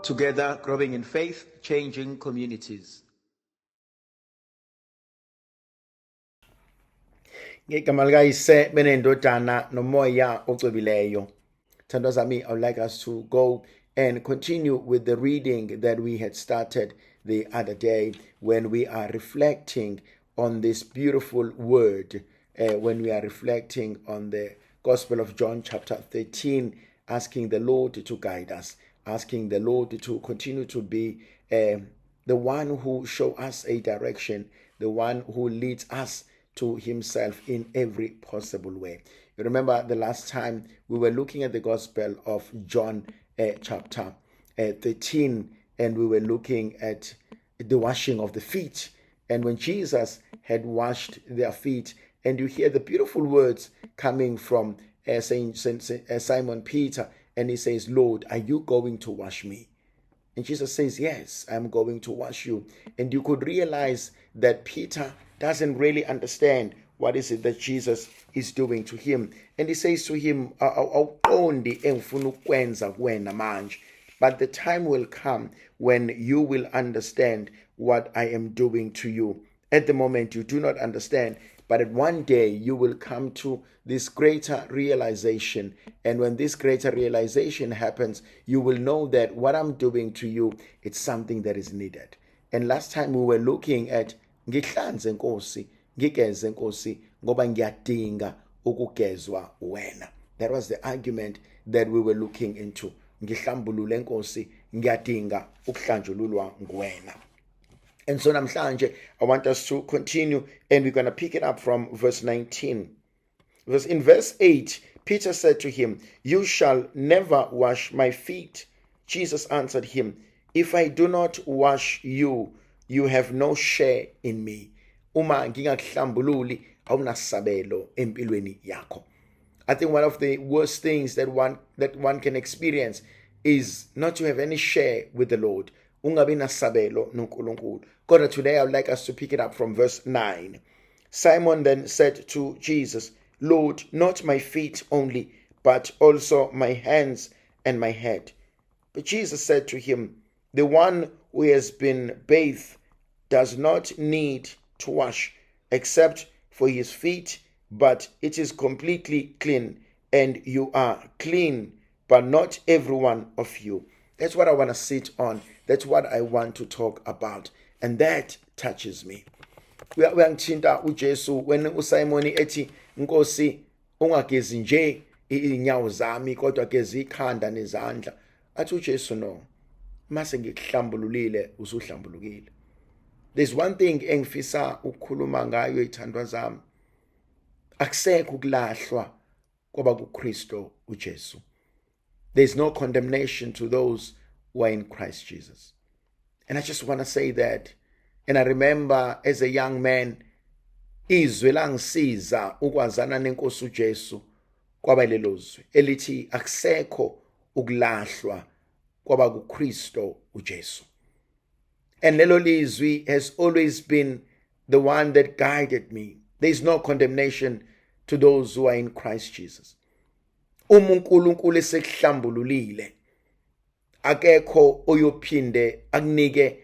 Together, growing in faith, changing communities. Ngegama likayise benendodana nomoya ocwebileyo. Thandwa zami, I would like us to go and continue with the reading that we had started the other day when we are reflecting on this beautiful word, when we are reflecting on the Gospel of John chapter 13, asking the Lord to guide us, asking the Lord to continue to be the one who show us a direction, the one who leads us to himself in every possible way. You remember the last time we were looking at the Gospel of John chapter 13, and we were looking at the washing of the feet. And when Jesus had washed their feet, and you hear the beautiful words coming from Simon Peter, and he says, "Lord, are you going to wash me?" And Jesus says, "Yes, I'm going to wash you." And you could realize that Peter doesn't really understand what is it that Jesus is doing to him. And he says to him, but the time will come when you will understand what I am doing to you. At the moment, you do not understand, but at one day you will come to this greater realization. And when this greater realization happens, you will know that what I'm doing to you, it's something that is needed. And last time we were looking at ngihlanze Nkosi, ngigeze Nkosi ngoba ngiyadinga ukugezwa wena. That was the argument that we were looking into. Ngihlambulule Nkosi, ngiyadinga ukuhlanjululwa nguwena. And so namhlanje, I want us to continue, and we're going to pick it up from verse 19. Because in verse 8, Peter said to him, "You shall never wash my feet." Jesus answered him, "If I do not wash you, you have no share in me. Uma ngingakuhlambululi, awunasabelo empilweni yakho." I think one of the worst things that one can experience is not to have any share with the Lord. Ungabi nasabelo noNkulunkulu. God, today I would like us to pick it up from verse 9. Simon then said to Jesus, "Lord, not my feet only, but also my hands and my head." But Jesus said to him, "The one who has been bathed does not need to wash except for his feet, but it is completely clean, and you are clean, but not every one of you." That's what I want to sit on. That's what I want to talk about. And that touches me. Uyangithinta uJesu when uSimon ethi, "Nkosi, ungagezi nje inyawo zami kodwa gezi ikhanda nezandla." Athi uJesu, "No. Mase ngikuhlambululile usuhlambulukile." There's one thing engifisa ukukhuluma ngayo ithandwa zami. Akusekho ukulahlwa kwaba kuKristo uJesu. There's no condemnation to those who are in Christ Jesus. And I just want to say that. And I remember as a young man, izwi langisiza ukwazana nenkosi uJesu kwaba lelozwi elithi akusekho ukulahlwa kwaba kuKristo uJesu. And lelo lizwi has always been the one that guided me. There is no condemnation to those who are in Christ Jesus. uNkulunkulu esekuhlambululile, akekho oyophinde akunike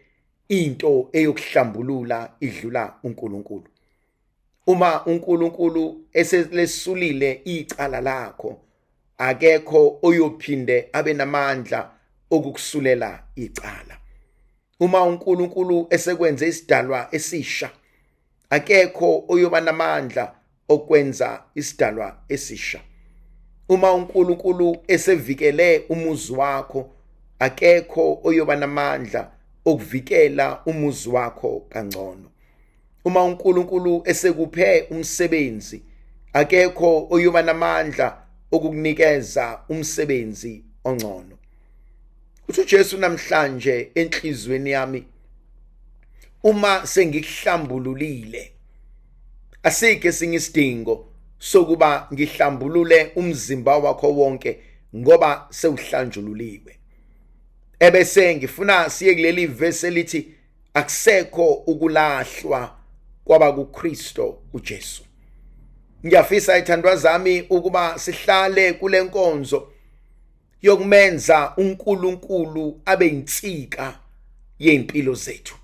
into eyokuhlambulula idlula uNkulunkulu. Uma uNkulunkulu eselesulile icala lakho, akekho oyophinde abe namandla okukusulela icala. Uma uNkulunkulu esekwenze isidalwa esisha, akekho oyoba namandla okwenza isidalwa esisha. Uma uNkulunkulu esevikele umuzi wakho, akekho oyoba namandla okuvikela umuzi wakho kangcono. Uma uNkulunkulu esekuphe umsebenzi, akekho oyoba namandla okukunikeza umsebenzi ongcono. Uthi uJesu namhlanje enhlizweni yami, uma sengikuhlambululile, asike singisidingo sokuba ngihlambulule umzimba wakho wonke ngoba sewuhlanjululiwe. Ebese ngifuna siye kuleli verse elithi akusekho ukulahlwa kwaba kuKristo uJesu. Ngiyafisa ithandwa zami ukuba sihlale kule nkonzo yokumenza uNkulunkulu abe insika yempilo zethu.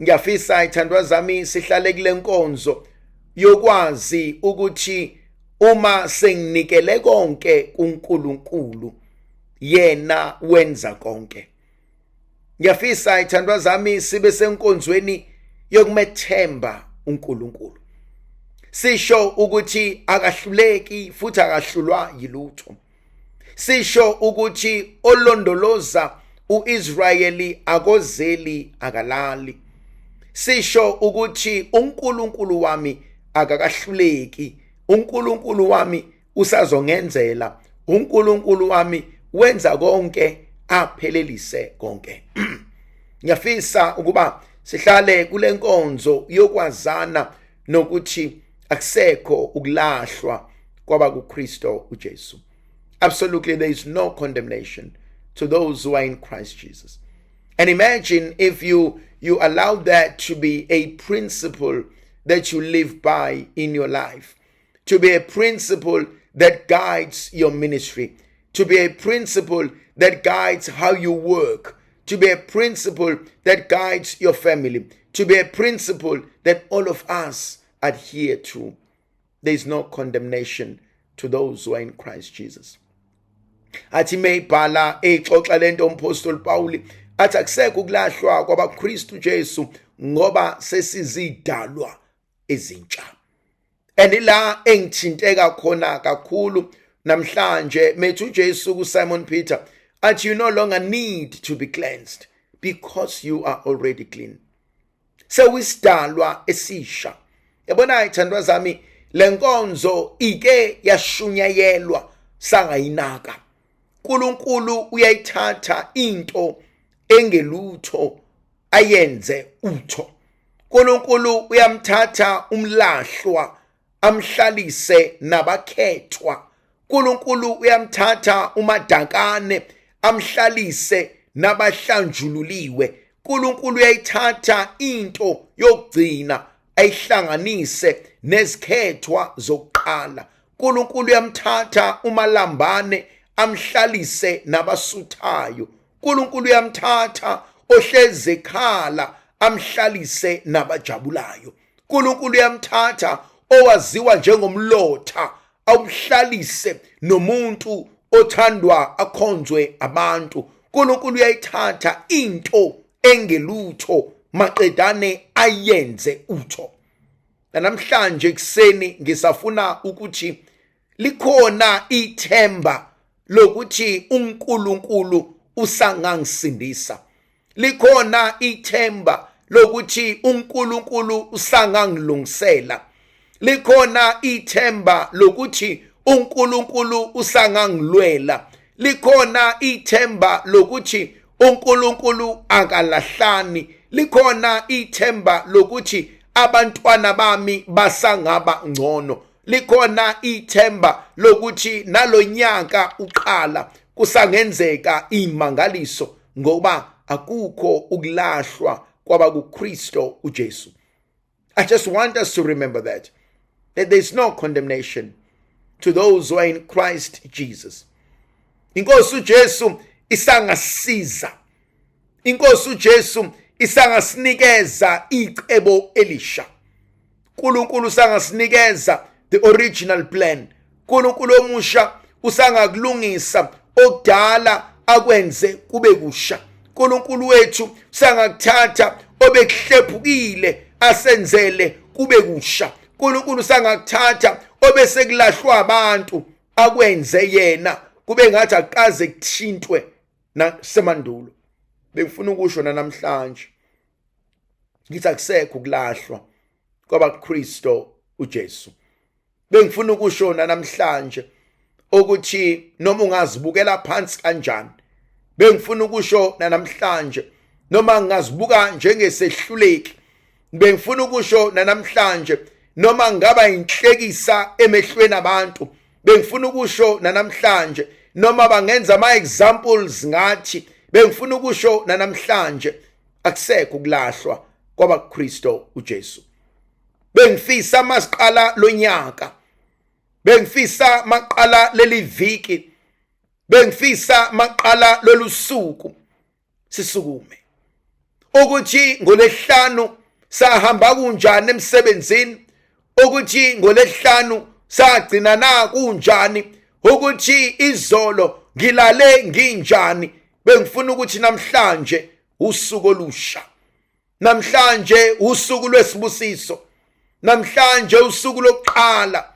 Ngiyafisa ithandwa zami sihlale kule nkonzo yokwazi ukuthi uma senginikele konke kuNkulunkulu yena wenza konke. Ngiyafisa ithandwa zami sibe senkonzweni yokumethemba uNkulunkulu. Sisho ukuthi akahluleki futhi akahlulwa yilutho. Sisho ukuthi olondoloza uIsrayeli akozeli akalali. Sisho ukuthi uNkulunkulu wami akakahluleki. uNkulunkulu wami usazongenzela. uNkulunkulu wami wenza konke aphelelise konke. Ngiyafisa ukuba sihlale kule nkonzo yokwazana nokuthi akusekho ukulahlwa kwaba kuKristo uJesu. Absolutely, there is no condemnation to those who are in Christ Jesus. And imagine if you allow that to be a principle that you live by in your life, to be a principle that guides your ministry, to be a principle that guides how you work, to be a principle that guides your family, to be a principle that all of us adhere to. There is no condemnation to those who are in Christ Jesus. Athi meyibhala exoxa lento umpostoli Pauli athi akusekho ukulahlwa kwabaKristu Jesu ngoba sesizidalwa ezintsha. Andila engithinteka khona kakhulu namhlanje methu uJesu kuSimon Peter athi you no longer need to be cleansed because you are already clean. Sewisidalwa esisha. Yabona ithandwa zami lenkonzo ike yashunyayelwa sangayinaka. uNkulunkulu uyayithatha into engelutho ayenze utho. uNkulunkulu uyamthatha umlahlwa amhlalise nabakhethwa. uNkulunkulu uyamthatha umadakane amhlalise nabahlanjululiwe. uNkulunkulu uyayithatha into yokugcina ayihlanganise nezikhethwa zokuqala. uNkulunkulu uyamthatha umalambane amhlalise nabasuthayo. uNkulunkulu uyamthatha ohlezi ekhala amhlalise nabajabulayo. uNkulunkulu uyamthatha owaziwa njengomlotha amhlalise nomuntu othandwa akhonzwe abantu. uNkulunkulu uyayithatha into engelutho maqedane ayenze utho. Namhlanje kuseni ngisafuna ukuthi likhona ithemba lokuthi uNkulunkulu usangangisindisa. Likhona ithemba lokuthi uNkulunkulu usangangilungisela. Likhona ithemba lokuthi uNkulunkulu usangangilwela. Likhona ithemba lokuthi uNkulunkulu akalahlani. Likhona ithemba lokuthi abantwana bami basangaba ngcono. Likhona ithemba lokuthi nalonyaka uqala kusangenzeka imangaliso ngoba akukho ukulahlwa kwaba kuKristo uJesu. I just want us to remember that there is no condemnation to those who are in Christ Jesus. Inkosi uJesu isangasiza. Inkosi uJesu isangasinikeza icebo elisha. uNkulunkulu usangasinikeza the original plan. uNkulunkulu omusha usangakulungisa okudala akwenze kube kusha. uNkulunkulu wethu usangakuthatha obekuhlephukile asenzele kube kusha. uNkulunkulu usangakuthatha obesekulahlwa abantu akwenze yena kube ngathi akaze kuthintwe nasemandulo. Bengifuna ukusho namhlanje ngithi akusekho ukulahlwa kwaba kuKristo uJesu. Bengifuna ukusho namhlanje ukuthi noma ungazibukela phansi kanjani, bengifuna ukusho namhlanje noma ngazibuka njengesehluleki, bengifuna ukusho namhlanje noma ngaba inhlekisa emehlweni abantu, bengifuna ukusho namhlanje noma bangenza ama examples ngathi, bengifuna ukusho namhlanje akusekho ukulahlwa kwaba kuKristo uJesu. Bengifisa masiqala lonyaka, bengifisa maqala leli viki, bengifisa maqala lolu suku sisukume ukuthi ngolesihlanu sahamba kunjani emsebenzini, ukuthi ngolesihlanu sagcina na kunjani, ukuthi izolo ngilale nginjani. Bengifuna ukuthi namhlanje usuku olusha, namhlanje usuku lwesibusiso, namhlanje usuku lokuqala,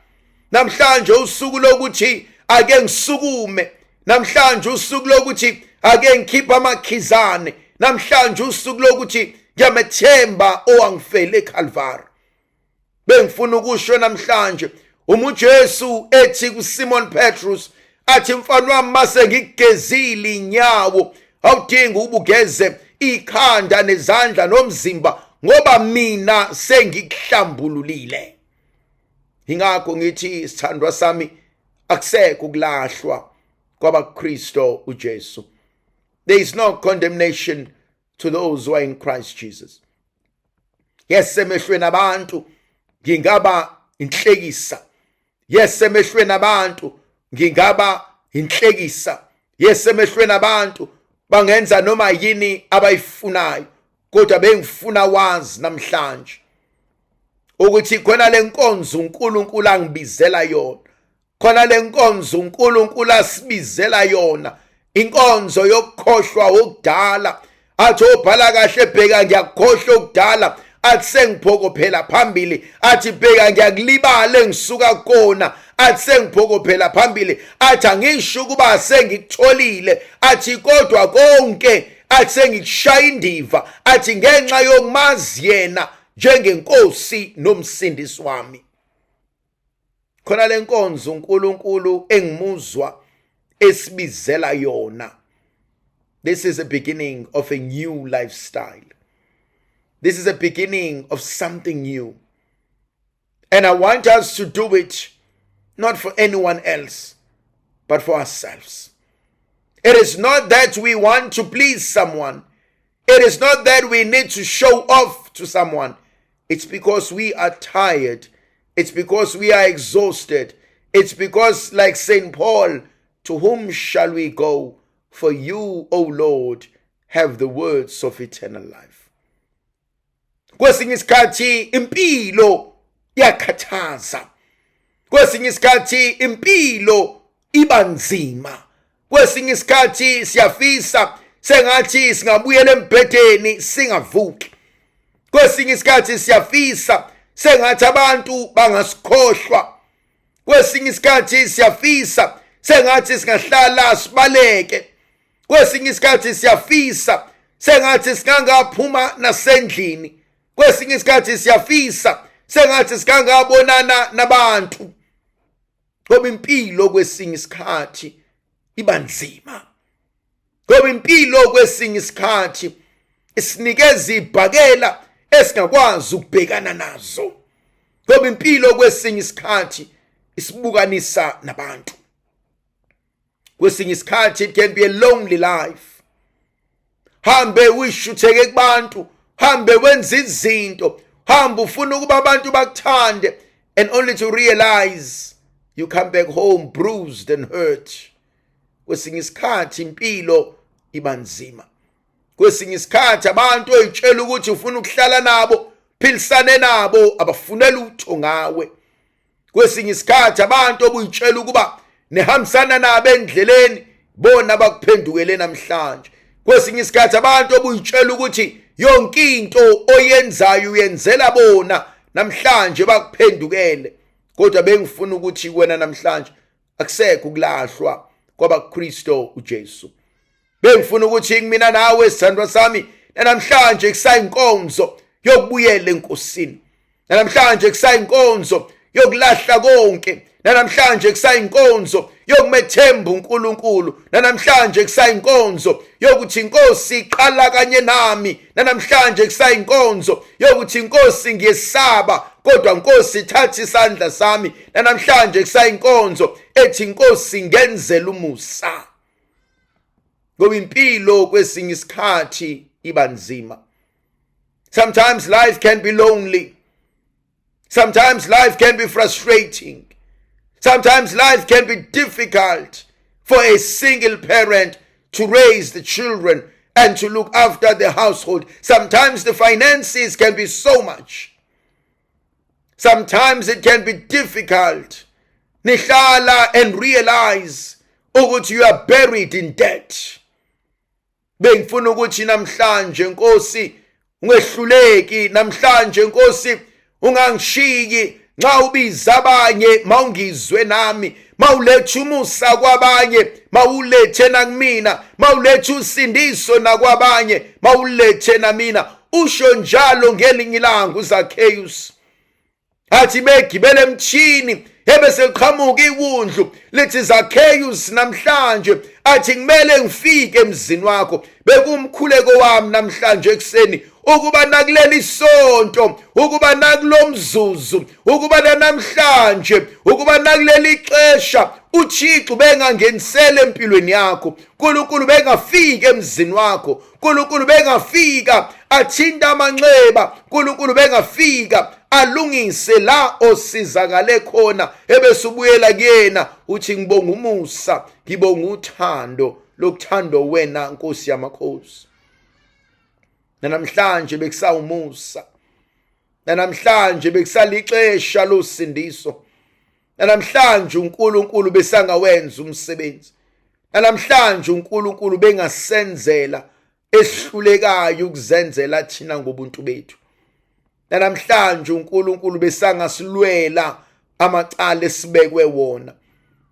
namhlanje usuku lokuthi ake ngisukume, namhlanje usuku lokuthi ake ngikhipha amakhizane, namhlanje usuku lokuthi ngiyamethemba owangifele eCalvary. Bengifuna ukusho namhlanje uJesu ethi kuSimon Petrus athi mfana wami mase ngigezile inyawo awudinga ubugeze ikhanda nezandla nomzimba ngoba mina sengikuhlambululile. Ingakho ngithi sithandwa sami akusekho ukulahlwa kwabaKristo uJesu. There is no condemnation to those who are in Christ Jesus. Yes, emehlweni abantu ngingaba inhlekisa. Yes, emehlweni abantu ngingaba inhlekisa. Yes, emehlweni abantu bangenza noma yini abayifunayo, kodwa bengifuna wazi namhlanje ukuthi khona lenkonzo uNkulunkulu angibizela yona, khona lenkonzo uNkulunkulu asibizela yona, inkonzo yokukhohlwa okudala. Athi obhala kahle bheka ngiyakukhohlwa okudala, athi sengiphokophela phambili, athi bheka ngiyakulibala engisuka kona, athi sengiphokophela phambili, athi angisho ukuba sengikutholile, athi kodwa konke athi sengikushaya indiva, athi ngenxa yokumazi yena njengenkosi nomsindisi wami. Khona lenkonzo uNkulunkulu engimuzwa esibizela yona. This is the beginning of a new lifestyle. This is the beginning of something new. And I want us to do it not for anyone else, but for ourselves. It is not that we want to please someone. It is not that we need to show off to someone. It's because we are tired. It's because we are exhausted. It's because, like St. Paul, to whom shall we go? For you, O Lord, have the words of eternal life. Kwesinye isikhathi impilo yakhathaza. Kwesinye isikhathi impilo ibanzima. Kwesinye isikhathi siyafisa sengathi singabuyela embhedeni singavuki. Kwesinye isikhathi siyafisa sengathi abantu bangasikhohlwa. Kwesinye isikhathi siyafisa sengathi singahlala sibaleke. Kwesinye isikhathi siyafisa sengathi singangaphuma nasendlini. Kwesinye isikhathi siyafisa sengathi sikangabonana nabantu. Ngoba impilo kwesinye isikhathi ibanzima. Ngoba impilo kwesinye isikhathi isinikeza ibhakela esingakwazi ukubhekana nazo. Ngoba impilo kwesinye isikhathi isibukanisa nabantu. Kwesinye isikhathi it can be a lonely life. Hambe uyishutheke kubantu, hambe wenza izinto, hambe ufuna ukuba abantu bakuthande, and only to realize you come back home bruised and hurt. Kwesinye isikhathi impilo ibanzima. Kwesinye isikhathi abantu oyitshela ukuthi ufuna ukuhlala nabo, philisane nabo, abafunela utho ngawe. Kwesinye isikhathi abantu obuyitshela ukuba nehambisana nabo endleleni, bona bakuphendukele namhlanje. Kwesinye isikhathi abantu obuyitshela ukuthi yonke into oyenzayo uyenzela bona, namhlanje bakuphendukele. Kodwa bengifuna ukuthi wena namhlanje akusekho ukulahlwa kwabaKristo uJesu. Bengifuna ukuthi mina nawe sithandwa sami namhlanje kusayinkonzo yokubuyela enkosini. Namhlanje kusayinkonzo yokulahla konke. Namhlanje kusayinkonzo yokumethemba uNkulunkulu. Namhlanje kusayinkonzo yokuthi inkosi iqala kanye nami. Namhlanje kusayinkonzo yokuthi inkosi ngiyesaba kodwa inkosi ithatha isandla sami. Namhlanje kusayinkonzo ethi inkosi ngenzela umusa. Ngoba impilo kwesinye isikhathi ibanzima. Sometimes life can be lonely. Sometimes life can be frustrating. Sometimes life can be difficult for a single parent to raise the children and to look after the household. Sometimes the finances can be so much. Sometimes it can be difficult. Nihlala and realize ukuthi you are buried in debt. Bengifuna ukuthi namhlanje Nkosi ungehluleki, namhlanje Nkosi ungangishiki nxa ubiza abanye mawungizwe nami, mawuletha umusa kwabanye mawulethe nakumina, mawuletha usindiso nakwabanye mawulethe namina. Usho njalo ngelinye ilanga uZakheyus athi begibele emthini ebese liqhamuka iwundlu lithi Zakheyus namhlanje athi kumele ngifike emzini wakho. Bekumkhuleko wami namhlanje ekseni ukuba nakuleli sonto, ukuba nakulomzuzu, ukuba namhlanje, ukuba nakuleli ixesha uThixo bengangenisela empilweni yakho. uNkulunkulu bengafika emzini wakho. uNkulunkulu bengafika athinta amanxeba. uNkulunkulu bengafika alungise la osizakale khona ebese ubuyela kuyena uthi ngibonga umusa, ngibonga uthando lokuthando wena Nkosi yamakhosi. Namhlanje bekusawumusa, namhlanje bekusalixesha losindiso, namhlanje uNkulunkulu besangawenza umsebenzi, namhlanje uNkulunkulu bengasenzela esihlulekayo ukuzenzela thina ngobuntu bethu. Namhlanje uNkulunkulu besangasilwela amacala esibekwe wona.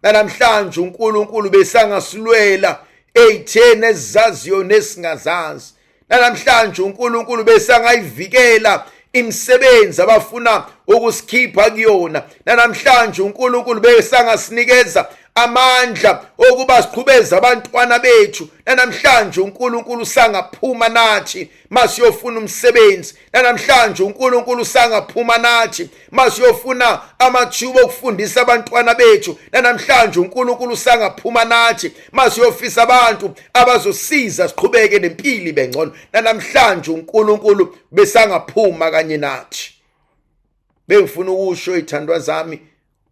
Namhlanje uNkulunkulu besangasilwela eyithene ezizaziyo nesingazazi. Namhlanje uNkulunkulu besangayivikela imisebenzi abafuna ukusikhipha kuyona. Namhlanje uNkulunkulu besangasinikeza amandla okuba siqhubeze abantwana bethu. Namhlanje uNkulunkulu sangaphuma nathi masiyofuna umsebenzi. Namhlanje uNkulunkulu sangaphuma nathi masiyofuna amathuba okufundisa abantwana bethu. Namhlanje uNkulunkulu sangaphuma nathi masiyofisa abantu abazosiza siqhubeke nempilo bengcono. Namhlanje uNkulunkulu besangaphuma kanye nathi. Bengifuna ukusho ithandwa zami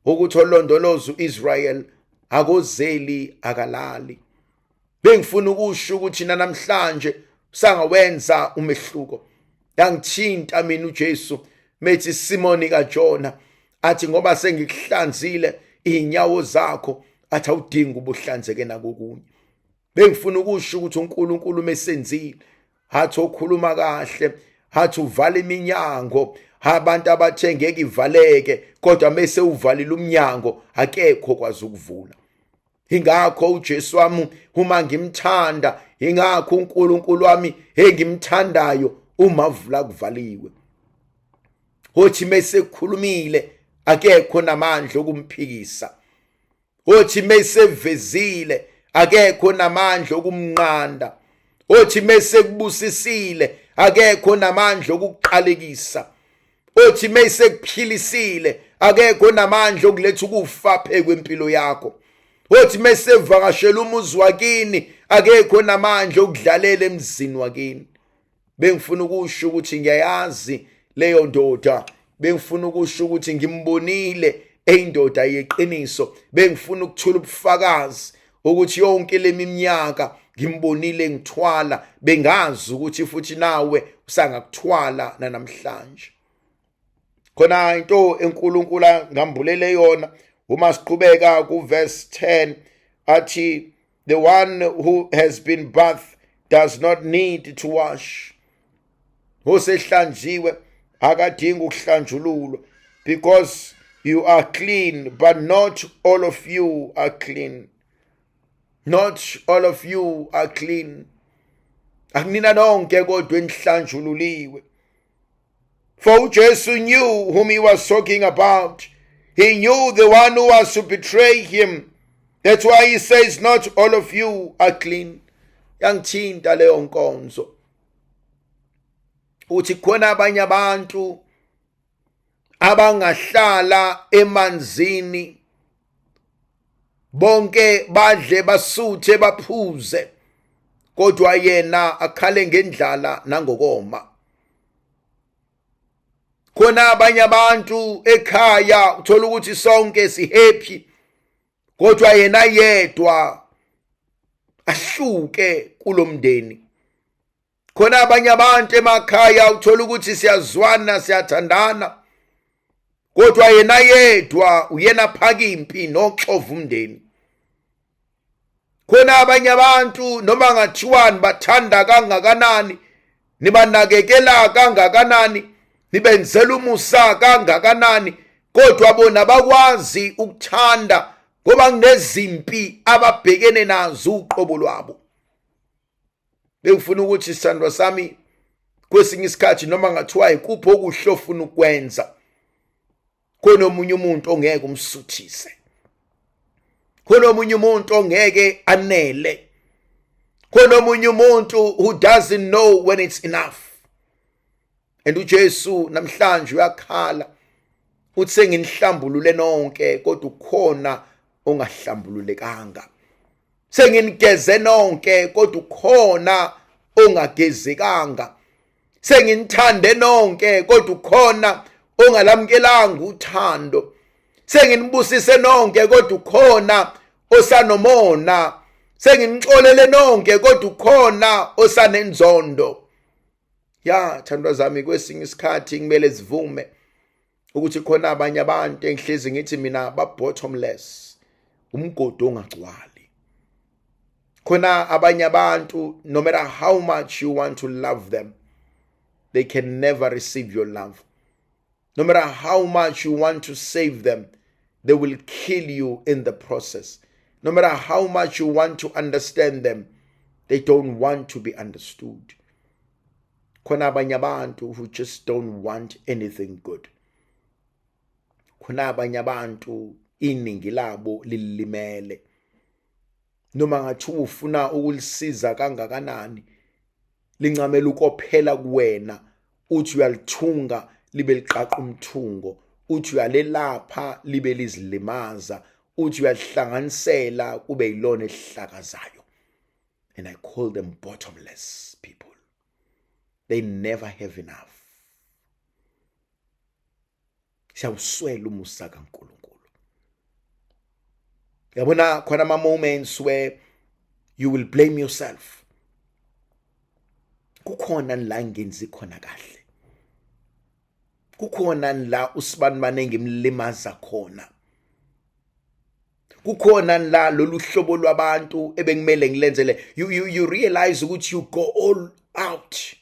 ukuthi olondoloza uIsrael akozeli akalali. Bengifuna ukusho ukuthi namhlanje sangawenza umehluko. Yangithinta mina uJesu methi Simoni kaJona athi ngoba sengikuhlanzile inyawo zakho athi awudinga ubuhlanzeke nakokunye. Bengifuna ukusho ukuthi uNkulunkulu mesenzile hathi okhuluma kahle, hathi uvala iminyango, abantu abathe ngeke ivaleke kodwa mase uvalile umnyango akekho kwazi ukuvula. Ingakho uJesu wami uma ngimthanda, ingakho uNkulunkulu wami engimthandayo uma vula kuvaliwe. Uthi mase khulumile akekho namandla okumphikisa. Uthi mase vezile akekho namandla okumnqanda. Uthi mase kubusisile akekho namandla okuqalekisa. Uthi mase kuphilisile akekho namandla okuletha ukufa phekwempilo yakho. Uthi mase vakashela umuzi wakini akekho namandla okudlalela emzini wakini. Bengifuna ukusho ukuthi ngiyayazi leyo ndoda. Bengifuna ukusho ukuthi ngimbonile eyindoda yeqiniso. Bengifuna ukuthula ubufakazi ukuthi yonke leminyaka ngimbonile ngithwala. Bengazi ukuthi futhi nawe usangakuthwala namhlanje. Khona into eNkulunkulu ngambulele yona uma siqhubeka ku verse 10 athi the one who has been bathed does not need to wash. Osehlanjiwe akadingi ukuhlanjululwa because you are clean, but not all of you are clean. Not all of you are clean. Akunina nonke kodwa enihlanjululiwe. For uJesu knew whom he was talking about. He knew the one who was to betray him. That's why he says not all of you are clean. Yangithinta leyo nkonzo. Uthi khona abanye abantu abangahlala emanzini bonke badle basuthe baphuze kodwa yena akhale ngendlala nangokoma. Khona abanye abantu ekhaya uthola ukuthi sonke sihappy kodwa yena yedwa ahluke kulomndeni. Khona abanye abantu emakhaya uthola ukuthi siyazwana siyathandana kodwa yena yedwa uyena phaka impi noxova umndeni. Khona abanye abantu noma ngathiwani bathanda kangakanani, nibanakekela kangakanani, nibenzela umusa kangakanani, kodwa bona bakwazi ukuthanda ngoba kunezimpi ababhekene nazo uqobo lwabo. Bengifuna ukuthi sithandwa sami, kwesinye isikhathi noma ngathiwa ikuphi okuhle ofuna ukwenza, khona omunye umuntu ongeke umsuthise, khona omunye umuntu ongeke anele, khona omunye umuntu who doesn't know when it's enough. And uJesu namhlanje uyakhala uthi senginihlambulule nonke kodwa ukhona ongahlambululekanga, senginigeze nonke kodwa ukhona ongagezekanga, senginithande nonke kodwa ukhona ongalamkelanga uthando, senginibusise nonke kodwa ukhona osanomona, senginixolele nonke kodwa ukhona osanenzondo. Ya thandwa zami, kwesinye isikhathi kumele sivume ukuthi khona abanye abantu engihlezi ngithi mina ba-bottomless, umgodo ongagcwali. Khona abanye abantu, no matter how much you want to love them, they can never receive your love. No matter how much you want to save them, they will kill you in the process. No matter how much you want to understand them, they don't want to be understood. Khona abanye abantu who just don't want anything good. Khona abanye abantu iningi labo lilimele. Noma ngathi ufuna ukulisiza kangakanani, lincamela ukophela kuwena, uthi uyalithunga libe liqaqa umthungo, uthi uyalelapha libe lizilimaza, uthi uyalihlanganisela kube yilona elihlakazayo. And I call them bottomless people. They never have enough. Siyawuswela umusa kaNkulunkulu. Yabona khona ama moments where you will blame yourself. Kukhona la ngenzi khona kahle. Kukhona la usibanibane ngimlimaza khona. Kukhona la lolu hlobo lwabantu ebengimele ngilenzele. You realize ukuthi you go all out.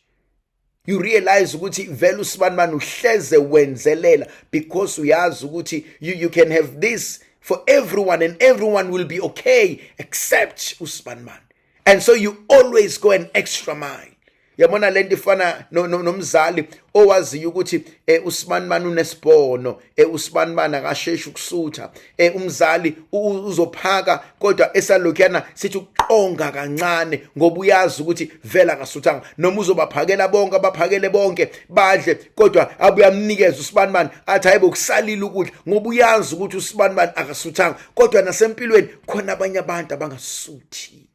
You realize ukuthi vele usibanibane uhleze wenzelela because uyazi ukuthi you can have this for everyone and everyone will be okay except usibanibane. And so you always go an extra mile. Yabona lento ifana nomzali owazi ukuthi usibanibane unesibhono, usibanibane akasheshi ukusutha, umzali uzophaka kodwa esalokuyana sithi uqonga kancane ngoba uyazi ukuthi vela akasuthanga, noma uzobaphakela bonke abaphakele bonke badle kodwa abuyamnikeza usibanibane athi hayibo kusalile ukudla ngoba uyazi ukuthi usibanibane akasuthanga. Kodwa nasempilweni khona abanye abantu abangasuthi.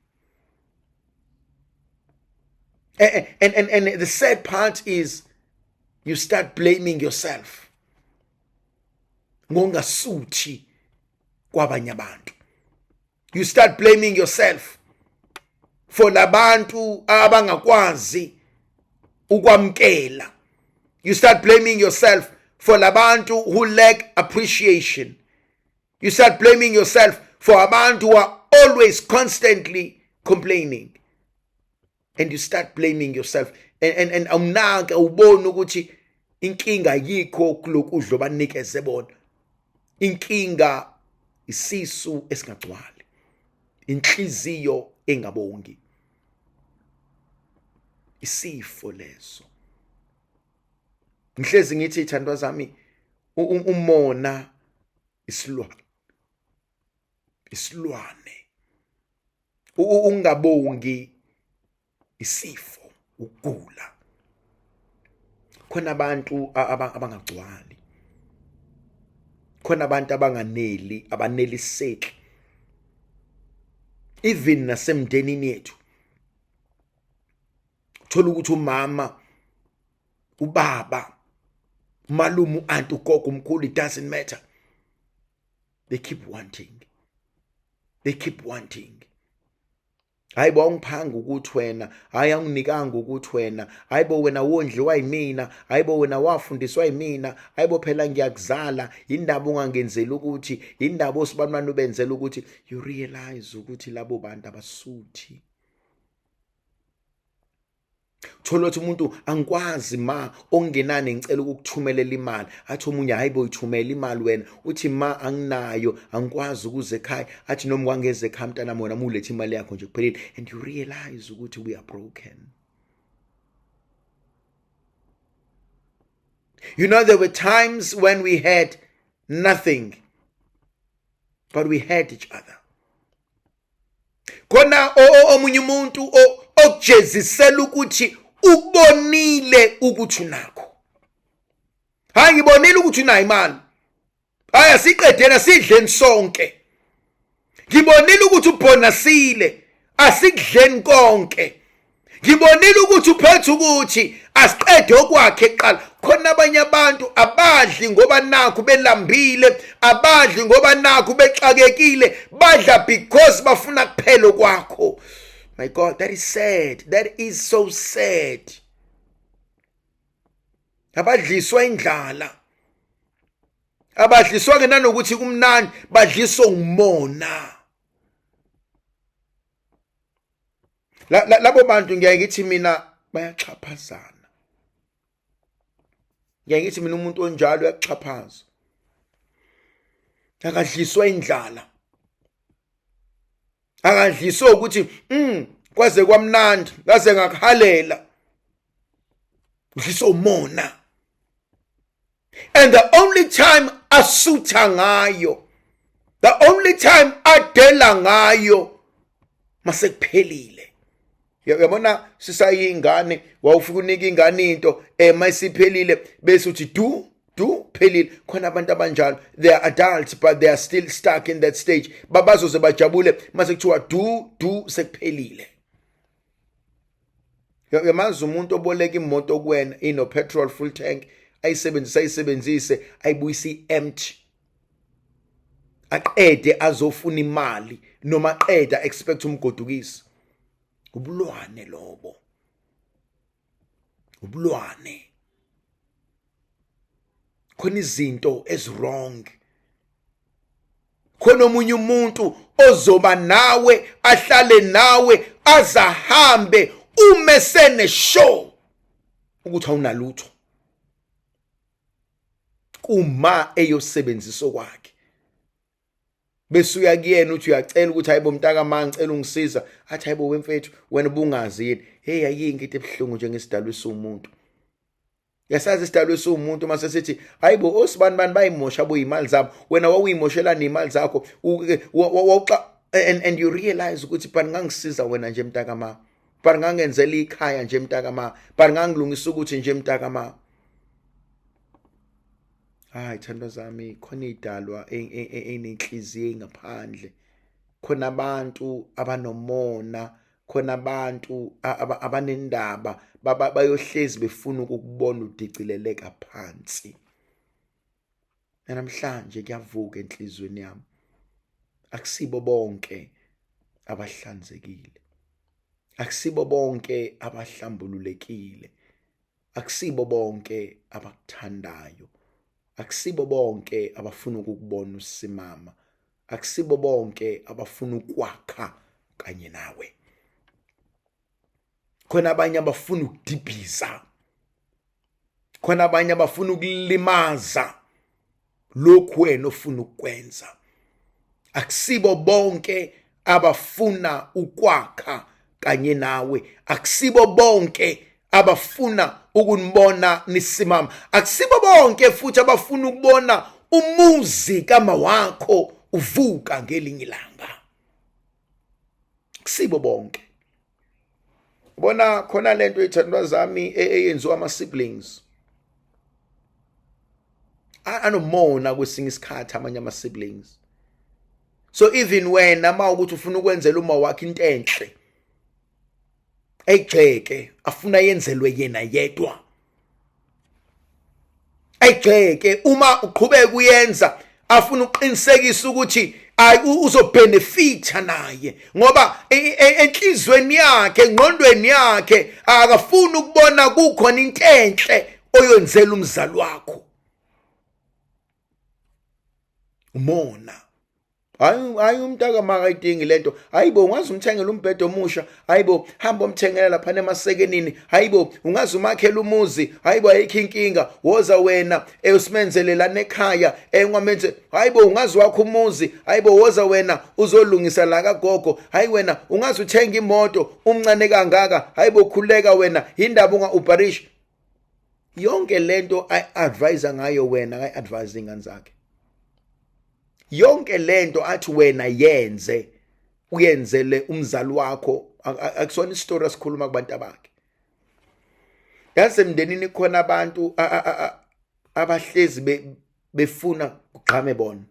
And the sad part is you start blaming yourself. Ngongasuthi kwabanye abantu. You start blaming yourself for labantu abangakwazi ukwamkela. You start blaming yourself for labantu who lack appreciation. You start blaming yourself for abantu who are always constantly complaining. And you start blaming yourself. And awunaka ubona ukuthi inkinga yikho kulokudlo banikeze bona. Inkinga isisu esingagcwali. Inhliziyo engabongi. Isifo leso. Ngihlezi ngithi ithandwa zami umona isilwane. Isilwane. Ungabongi isifo, ukugula. Khona abantu abangagcwali. Khona abantu abanganeli, abaneliseki. Even nasemndenini yethu. Uthola ukuthi umama, ubaba, umalume, uaunt, ugogo, umkhulu, it doesn't matter. They keep wanting. They keep wanting. hayibo awungiphanga ukuthi wena, hayi anginikanga ukuthi wena, hayibo wena wondliwa yimina, hayibo wena wafundiswa yimina, hayibo phela ngiyakuzala, indaba ungangenzeli ukuthi, indaba osibanibani ubenzela ukuthi. You realize ukuthi labo bantu abasuthi. Thola ukuthi umuntu angikwazi ma ongenani ngicela ukukuthumelela imali, athi omunye hayibo uyithumela imali wena, uthi ma anginayo angikwazi ukuze ekhaya, athi noma kwangeze ekhaya mntana wena mulethe imali yakho nje kuphelile. And you realize ukuthi we are broken. You know, there were times when we had nothing, but we had each other. Kona omunye umuntu okujezisela ukuthi ubonile ukuthi unakho. Hayi ngibonile ukuthi unayo imali. Hayi asiqedela sidleni sonke. Ngibonile ukuthi ubonasile, asikudleni konke. Ngibonile ukuthi uphethe ukuthi asiqede okwakhe eqala. Khona abanye abantu abadli ngoba nakho belambile, abadli ngoba nakho bexakekile, badla because bafuna kuphela kwakho. My God, that is sad. That is so sad. Abadliswa indlala. Abadliswa ke nanokuthi kumnandi, badliswa ngumona. Labo bantu ngiyaye ngithi mina bayaxhaphazana. Ngiyaye ngithi mina umuntu onjalo uyaxhaphaza. Akadliswa indlala. Akadliswa ukuthi kwaze kwamnandi, ngaze ngakhalela. Udliswa umona. And the only time asutha ngayo, the only time adela ngayo, mase kuphelile. Yabona sisayingane, wawufika unika ingane into mayisiphelile bese uthi do phelile. Khona abantu abanjalo, they are adults but they are still stuck in that stage. Babazoze bajabule mase kuthiwa do sekuphelile. Yamazi umuntu oboleka imoto kuwena ino petrol full tank, ayisebenzise ayibuyisi empty, aqede azofuna imali noma aqeda expect umgodukisi. Ubulwane lobo. Ubulwane. Khona izinto ezwrong. Khona omunye umuntu ozoba nawe, ahlale nawe, azahambe umesene show ukuthi awunalutho. Kuma eyosebenzisa kwakhe. Bese uya kuyena uthi uyacela ukuthi hayibo mntaka ma ngicela ungisiza, athi hayibo wemfethu wena ubungazi yini. Hey ayinki into ebhlungu njengesidalwe somuntu. Yasazi isidalwe somuntu mase sithi hayibo osibani bayimosha aboyimali zabo, wena wawuyimoshela nemali zakho and you realize ukuthi bani ngangisiza wena nje mntaka ma, bani ngangenzela ikhaya nje mntaka ma, bani ngangilungisa ukuthi nje mntaka ma. Hayi thando zami, khona idalwa enenhliziyo ngaphandle. Khona abantu abanomona, khona abantu abanendaba, bayohlezi befuna ukukubona udicileleka phansi. Namhlanje kuyavuka enhlizweni yami. Akusibo bonke abahlanzekile. Akusibo bonke abahlambululekile. Akusibo bonke abakuthandayo. Akusibo bonke abafuna ukukubona usimama. Akusibo bonke abafuna ukwakha kanye nawe. Khona abanye abafuna ukudibhiza. Khona abanye abafuna ukulimaza lokhu wena ofuna ukwenza. Akusibo bonke abafuna ukwakha kanye nawe. Akusibo bonke abafuna ukunibona nisimama. Akusibo bonke futhi abafuna ukubona umuzi kama wakho uvuka ngelinye ilanga. Akusibo bonke. Bona khona lento ithandwa zami eyenziwa ama siblings. Anomona kwesinye isikhathi amanye ama siblings. So even wena ma ukuthi ufuna ukwenzela uma wakhe into enhle, ayigxeke afuna yenzelwe yena yedwa. Ayigxeke uma uqhubeka uyenza afuna uqinisekisa ukuthi uzobenefita naye ngoba enhlizweni yakhe, engqondweni yakhe akafuni ukubona kukhona into enhle oyenzela umzali wakho. Umona hayi umntaka makayidingi lento. Hayibo, ungaze umthengele umbhedo omusha. Hayibo, hamba umthengela lapha emasekenini. Hayibo, ungaze umakhela umuzi. Hayibo, ayikho inkinga. Woza wena usimenzelelana ekhaya engwamenze. Hayibo, ungaze wakho umuzi. Hayibo, woza wena uzolungisa la kagogo. Hayi wena ungaze uthenga imoto umncane kangaka. Hayibo, khuleka wena indaba unga-ubharish. Yonke lento ay-advise ngayo wena ay-advise ingane zakhe. Yonke lento athi wena yenze uyenzele umzali wakho, akusona istory asikhuluma kubantu abakhe. Yasemndenini khona abantu abahlezi befuna kugqame bona,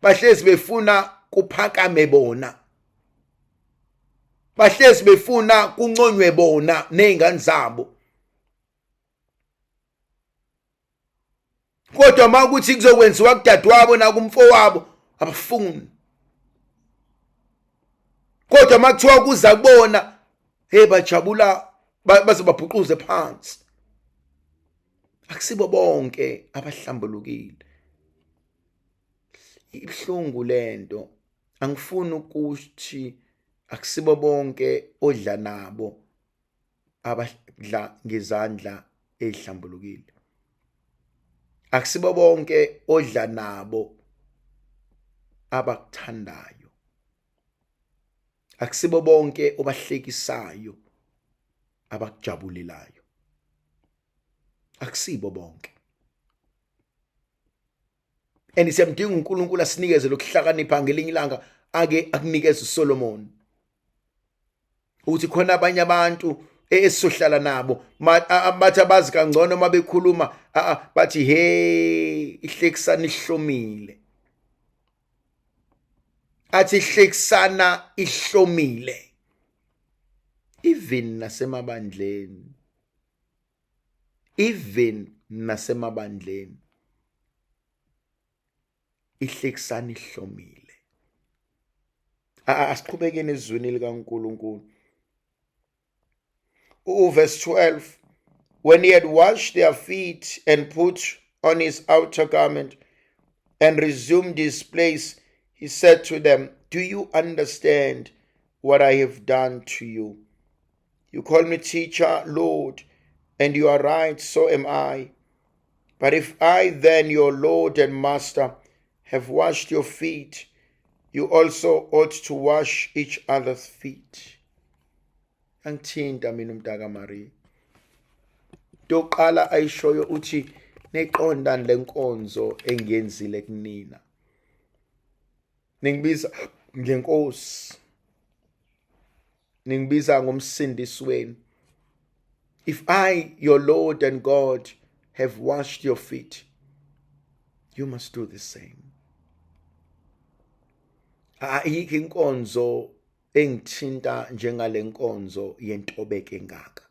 bahlezi befuna kuphakame bona, bahlezi befuna kunconywe bona nezingane zabo. Kodwa makuthi kuzokwenziwa kudadewabo nakumfowabo abafuni. Kodwa makuthiwa kuza kubona bajabula baze babhuquze phansi. Akusibo bonke abahlambulukile. Ibhlungu lento. Angifuni ukuthi akusibo bonke odla nabo abadla ngezandla ezihlambulukile. Akusibo bonke odla nabo abakuthandayo. Akusibo bonke obahlekisayo abakujabulelayo. Akusibo bonke. Siyamdinga uNkulunkulu asinikeze lokuhlakanipha ngelinye ilanga ake akunikeze uSolomon. Uthi khona abanye abantu esizohlala nabo bathi abazi kangcono uma bekhuluma bathi ihlekisana ihlomile. Athi ihlekisana ihlomile. Even nasemabandleni ihlekisana ihlomile. Asiqhubekeni ezweni likaNkulunkulu. Verse 12, when he had washed their feet and put on his outer garment and resumed his place, he said to them, do you understand what I have done to you? You call me teacher, Lord, and you are right, so am I. But if I then, your Lord and Master, have washed your feet, you also ought to wash each other's feet. Angithinta mina umntaka Maria. Doqala ayishoyo uthi neqonda lenkonzo engiyenzile kunina. Ningibiza ngenkosi. Ningibiza ngomsindisi wenu. If I, your Lord and God, have washed your feet, you must do the same. Ayikho inkonzo engithinta njengale nkonzo yentobeko engaka.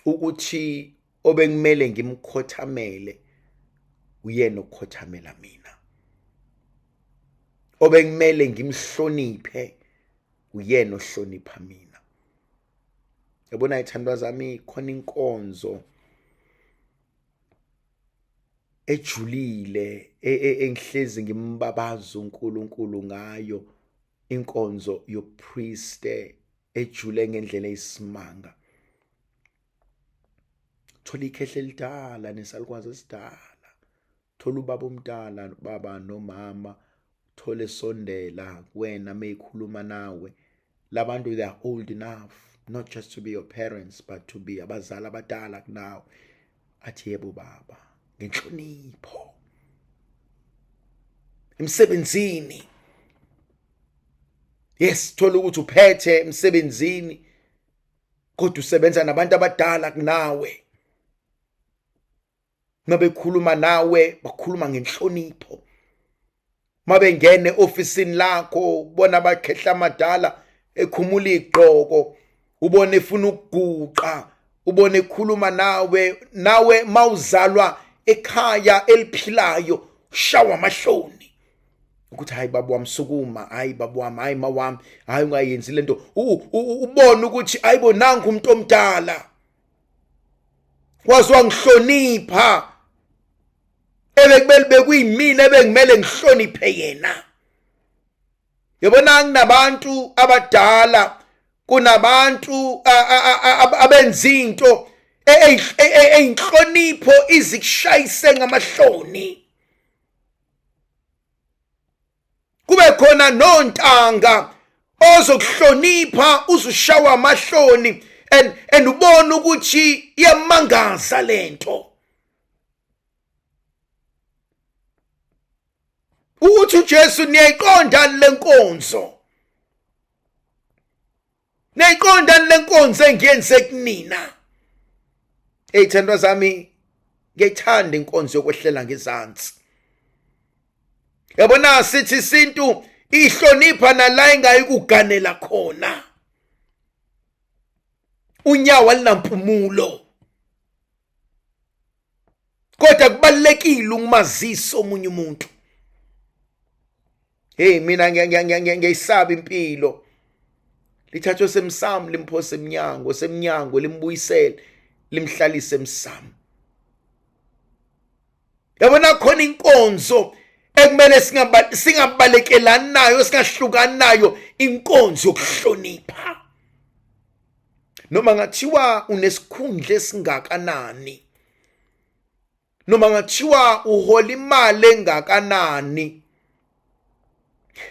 Ukuthi obekumele ngimkhothamele uyena ukukhothamela mina. Obekumele ngimhloniphe uyena ohlonipha mina. Yabona ithandwa zami, khona inkonzo ejulile engihlezi ngimbabaza uNkulunkulu ngayo, inkonzo yoprieste ejule ngendlela eyisimanga. Thola ikhehle lidala nesalikwazi esidala. Thola ubaba omdala, baba nomama, thole sondela wena meyikhuluma nawe. Labantu, they are old enough not just to be your parents but to be abazali abadala kunawe. Athi yebo baba, ngenhlonipho. Emsebenzini. Yes, thola ukuthi uphethe emsebenzini kodwa usebenza nabantu abadala kunawe. Mabekhuluma nawe bakhuluma ngenhlonipho. Mabengene ofisini lakho bona abakhehla amadala ekhumula igqoko, ubone efuna ukuguqa, ubone ekhuluma nawe mawuzalwa ekhaya eliphilayo shawa amahloni ukuthi hayi baba wami sukuma, hayi baba wami, hayi mawami, hayi ungayenzi lento, ubone ukuthi ayibo nangu umuntu omdala wazwa ngihlonipha, ebekumele bekuyimina ebengimele ngihloniphe yena. Yabona kunabantu abadala, kunabantu abenza into eyinhlonipho izikushayise ngamahloni. Kube khona nontanga ozokuhlonipha uzushawa amahloni and ubona ukuthi iyamangaza lento. Uthi uJesu niyayiqonda lenkonzo. Niyayiqonda lenkonzo engiyenze kunina. Eyithandwa zami, ngiyithanda inkonzo yokwehlela ngezansi. Yabona sithi isintu ihlonipha nala engayikuganela khona. Unyawo alinampumulo. Kodwa kubalekile umazisa omunye umuntu. Hey mina ngiyisaba impilo. Lithathwe semsamo limphose eminyango, semnyango limbuyisele, limhlalise emsamo. Yabona khona inkonzo ekumele singabalekelani nayo, singahlukani nayo, inkonzo yokuhlonipha. Noma ngathiwa unesikhundla esingakanani, noma ngathiwa uhola imali engakanani,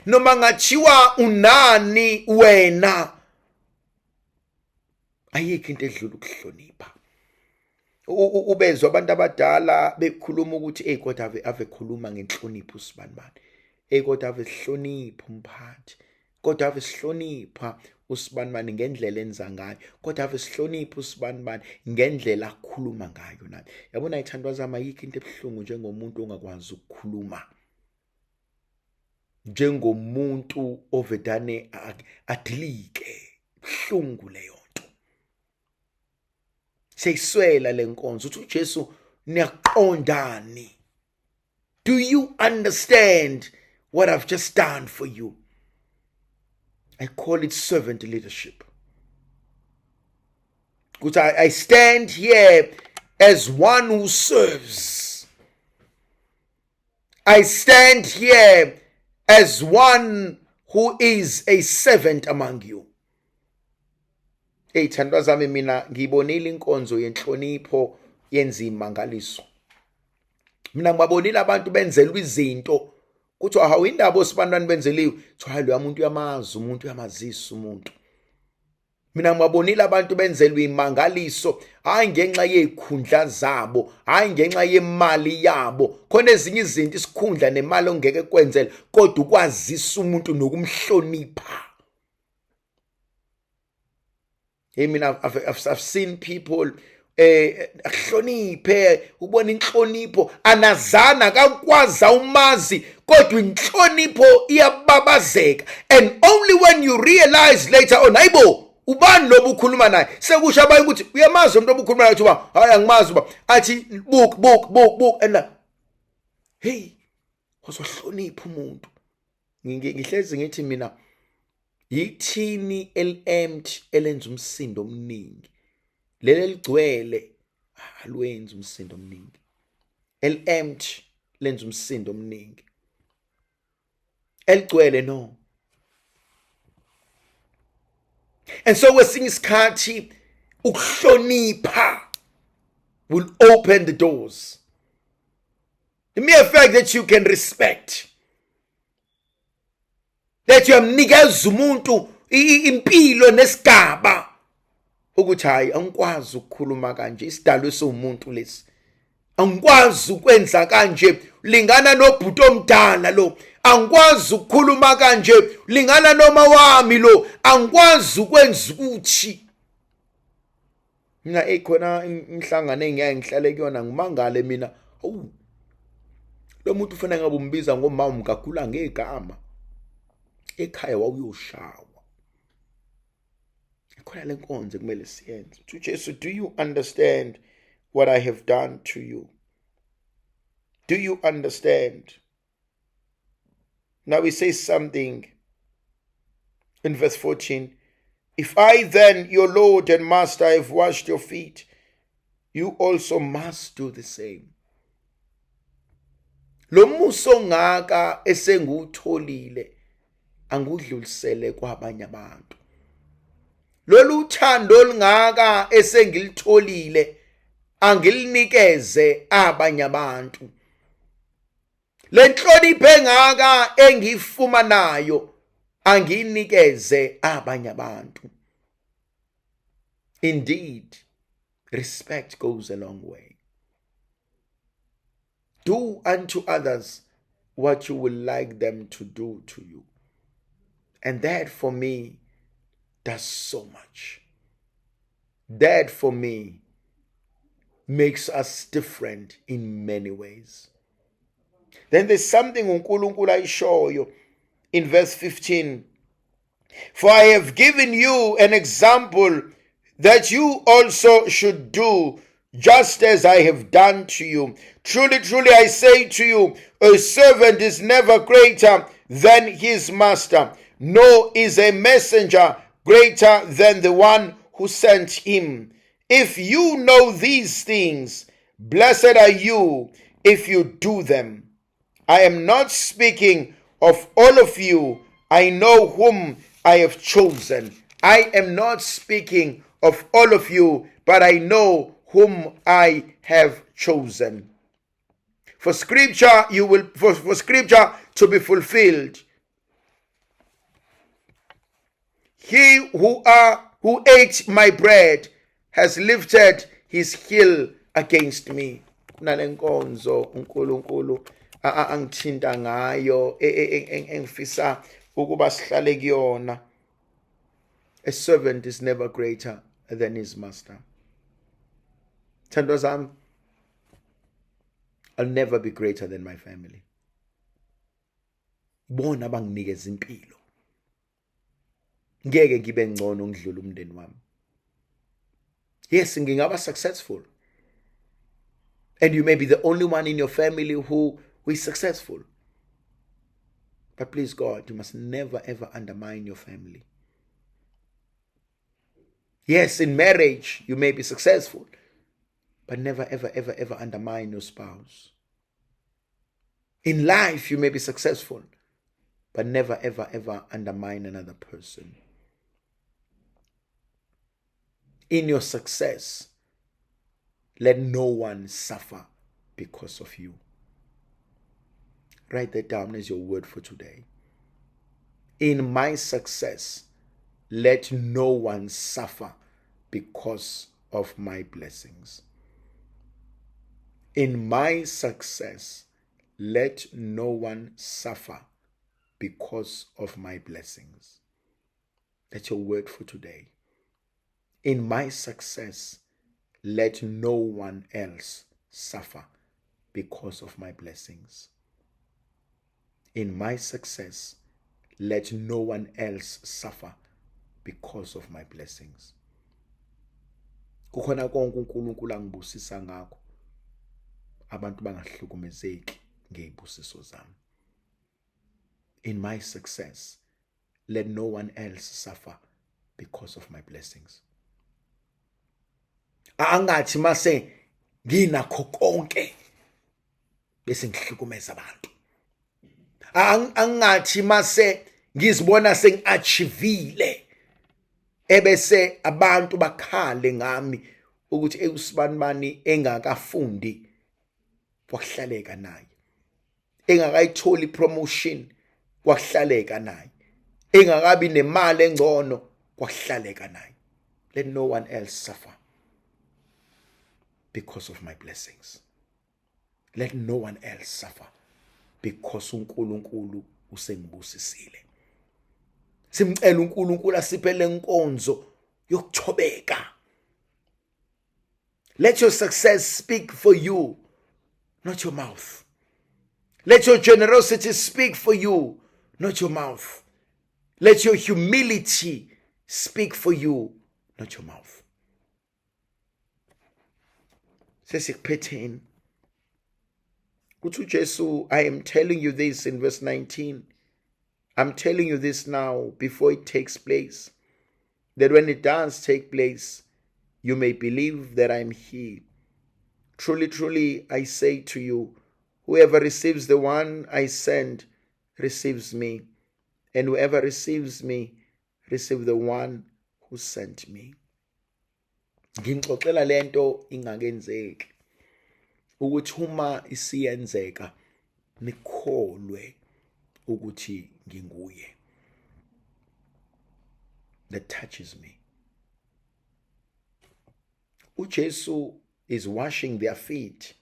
noma ngathiwa unani wena, ayikho into edlula ukuhlonipha. Ubezwa abantu abadala bekhuluma ukuthi kodwa ave khuluma ngenhlonipho usibanibani, kodwa ave sihlonipha umphathi, kodwa ave sihlonipha usibanibani ngendlela enza ngayo, kodwa ave sihlonipha usibanibani ngendlela akhuluma ngayo naye. Yabona ithandwa zami, ayikho into ebuhlungu njengomuntu ongakwazi ukukhuluma, njengomuntu ovedane adilike. Buhlungu leyo nto. Seyiswela lenkonzo uthi uJesu niyaqondani? Do you understand what I've just done for you? I call it servant leadership. Because I stand here as one who serves. I stand here as one who is a servant among you. Thandwa zami, mina ngibonile inkonzo yenhlonipho yenza imangaliso. Mina ngibabonile abantu benzelwa izinto kuthiwa hawu indaba osibantwana benzeliwe, kuthiwa hayi lo muntu uyamazi, umuntu uyamazisa umuntu. Mina ngibabonile abantu benzelwa imangaliso, hayi ngenxa yezikhundla zabo, hayi ngenxa yemali yabo. Khona ezinye izinto isikhundla nemali ongeke kwenzela, kodwa ukwazisa umuntu nokumhlonipha. Hey mina, I've seen people ahloniphe, ubona inhlonipho anazana kakwazi umazi, kodwa inhlonipho iyababazeka. And only when you realize later on, hayibo ubani lo bukhuluma naye, sekusho abanye ukuthi uyamazi umuntu obukhuluma naye, uba hayi angimazi uba athi book and hey wazohlonipha umuntu. Ngihlezi ngithi mina yithini el-empty elenza umsindo omningi, leli ligcwele alwenza umsindo omningi. El-empty lenza umsindo omningi, eligcwele no. And so kwesinye isikhathi ukuhlonipha will open the doors. The mere fact that you can respect, that uyamnikeza umuntu impilo nesigaba, ukuthi hayi angikwazi ukukhuluma kanje, isidalwe somuntu lesi, angikwazi ukwenza kanje, lingana nobhuti omdala lo, angikwazi ukukhuluma kanje, lingana noma wami lo, angikwazi ukwenza ukuthi. Mina ekhona imhlangano engiyaye ngihlale kuyona ngimangale mina, lo muntu ufuna ngabe umbiza ngomama umkakhula ngegama, ekhaya wawuyoshawa. Khona lenkonzo kumele siyenze. uJesu, do you understand what I have done to you? Do you understand? Now he says something in verse 14. If I then, your Lord and Master, have washed your feet, you also must do the same. Lo muso ngaka esengutholile angudlulisele kwabanye abantu. Lolu uthando olungaka esengilitholile angilinikeze abanye abantu. Le nhlonipho engaka engifumanayo anginikeze abanye abantu. Indeed, respect goes a long way. Do unto others what you would like them to do to you. And that for me does so much. That for me makes us different in many ways. Then there's something uNkulunkulu ayishoyo in verse 15. For I have given you an example that you also should do just as I have done to you. Truly, truly, I say to you, a servant is never greater than his master, nor is a messenger greater than the one who sent him. If you know these things, blessed are you if you do them. I am not speaking of all of you. I know whom I have chosen. I am not speaking of all of you, but I know whom I have chosen. For scripture for scripture to be fulfilled. He who ate my bread has lifted his heel against me. Nalenkonzo uNkulunkulu angithinta ngayo engifisa ukuba sihlale kuyona. A servant is never greater than his master. Thandwa zami, I'll never be greater than my family. Bona banginikeza impilo. Ngeke ngibe ngcono ngidlula umndeni wami. Yes, ngingaba successful. And you may be the only one in your family who is successful. But please God, you must never ever undermine your family. Yes, in marriage, you may be successful, but never ever ever ever undermine your spouse. In life, you may be successful, but never ever ever undermine another person. In your success, let no one suffer because of you. Write that down as your word for today. In my success, let no one suffer because of my blessings. In my success, let no one suffer because of my blessings. That's your word for today. In my success, let no one else suffer because of my blessings. In my success, let no one else suffer because of my blessings. Kukhona konke uNkulunkulu angibusisa ngakho. Abantu bangahlukumezeki ngey'busiso zami. In my success, let no one else suffer because of my blessings. Angathi mase nginakho konke bese ngihlukumeza abantu. Angathi mase ngizibona sengiachivile ebese abantu bakhale ngami ukuthi usibani engakafundi kwakuhlaleka naye, engakayitholi promotion kwakuhlaleka naye, engakabi nemali engcono kwakuhlaleka naye. Let no one else suffer because of my blessings. Let no one else suffer because uNkulunkulu usengibusisile. Simcela uNkulunkulu asiphele inkonzo yokuthobeka. Let your success speak for you, not your mouth. Let your generosity speak for you, not your mouth. Let your humility speak for you, not your mouth. Sesikuphetheni Kuthi uJesu, I am telling you this in verse 19. I'm telling you this now before it takes place, that when it does take place, you may believe that I'm He. Truly, truly, I say to you, whoever receives the one I send receives me, and whoever receives me receives the one who sent me. Ngixoxela lento ingakenzeki ukuthi uma isiyenzeka nikholwe ukuthi nginguye. That touches me. uJesu is washing their feet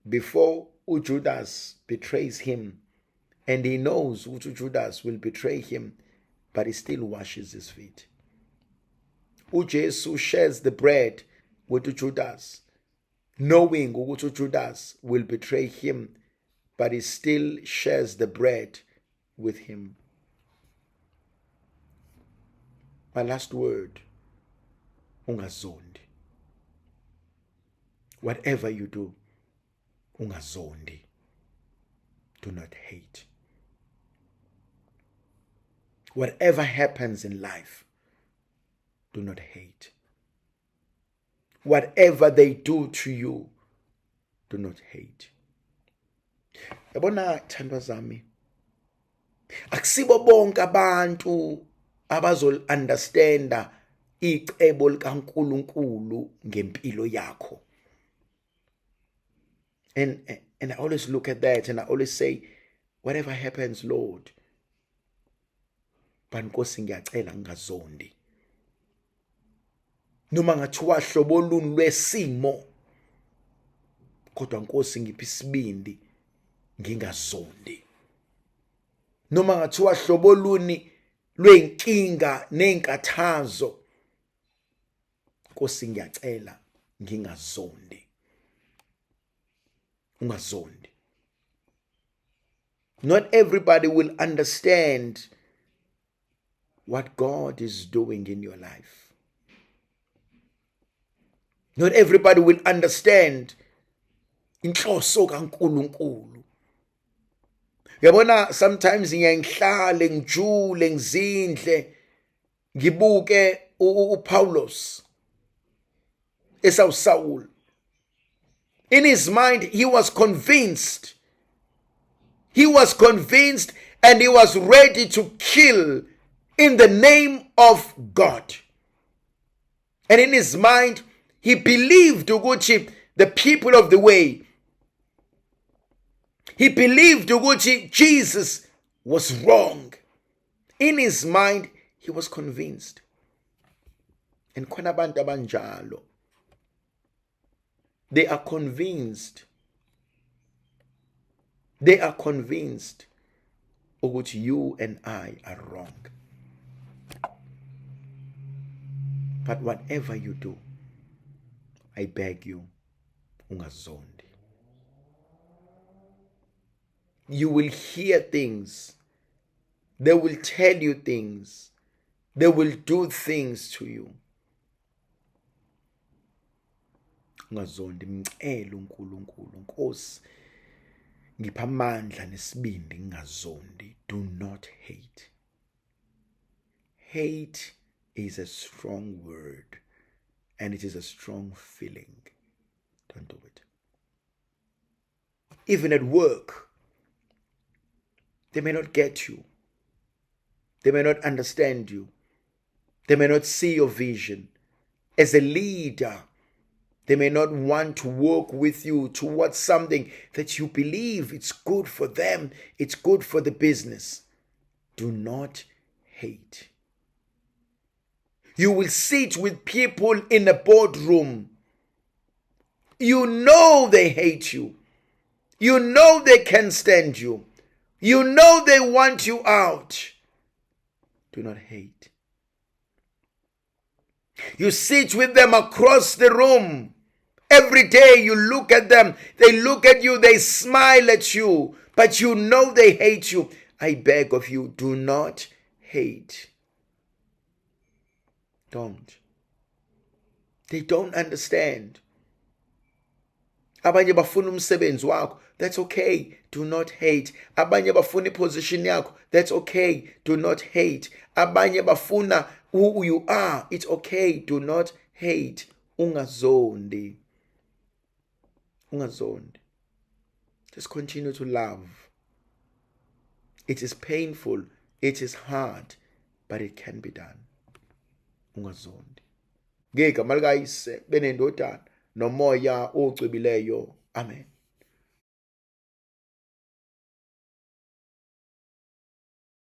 before Judas betrays him, and he knows Judas will betray him, but he still washes his feet. uJesu shares the bread with Judas, knowing Judas will betray him, but he still shares the bread with him. My last word, ungazondi. Whatever you do, ungazondi. Do not hate. Whatever happens in life, do not hate. Whatever they do to you, do not hate. Yabona thandwa zami, akusibo bonke abantu abazol understanda icebo likaNkulunkulu ngempilo yakho. And I always look at that and I always say, whatever happens, Lord, bankosi ngiyacela ngazondi. Noma ngathiwa hlobo luni lwesimo, kodwa Nkosi ngiphi isibindi ngingazondi. Noma ngathiwa hlobo luni lwenkinga nenkathazo, Nkosi ngiyacela ngingazondi. Ungazondi. Not everybody will understand what God is doing in your life. Not everybody will understand inhloso kaNkulunkulu. Yabona, sometimes ngiyangihlale ngijule ngizindle ngibuke uPaulos eSaul. In his mind, he was convinced. He was convinced and he was ready to kill in the name of God. And in his mind, he believed ukuthi the people of the way. He believed ukuthi Jesus was wrong. In his mind, he was convinced. And khona abantu abanjalo, they are convinced. They are convinced ukuthi you and I are wrong. But whatever you do, I beg you, ungazondi. You will hear things. They will tell you things. They will do things to you. Ungazondi, mcela uNkulunkulu, Nkosi ngipha amandla nesibindi ngingazondi. Do not hate. Hate is a strong word and it is a strong feeling. Don't do it. Even at work, they may not get you. They may not understand you. They may not see your vision. As a leader, they may not want to work with you towards something that you believe it's good for them, it's good for the business. Do not hate. You will sit with people in a boardroom. You know they hate you. You know they can't stand you. You know they want you out. Do not hate. You sit with them across the room. Every day you look at them, they look at you, they smile at you, but you know they hate you. I beg of you, do not hate. Don't. They don't understand. Abanye bafuna umsebenzi wakho. That's okay. Do not hate. Abanye bafuna iposition yakho. That's okay. Do not hate. Abanye bafuna who you are. It's okay. Do not hate. Ungazondi. Ungazondi. Just continue to love. It is painful. It is hard. But it can be done. Ungazondi. Ngegama likayise benendodana nomoya ocwebileyo. Amen.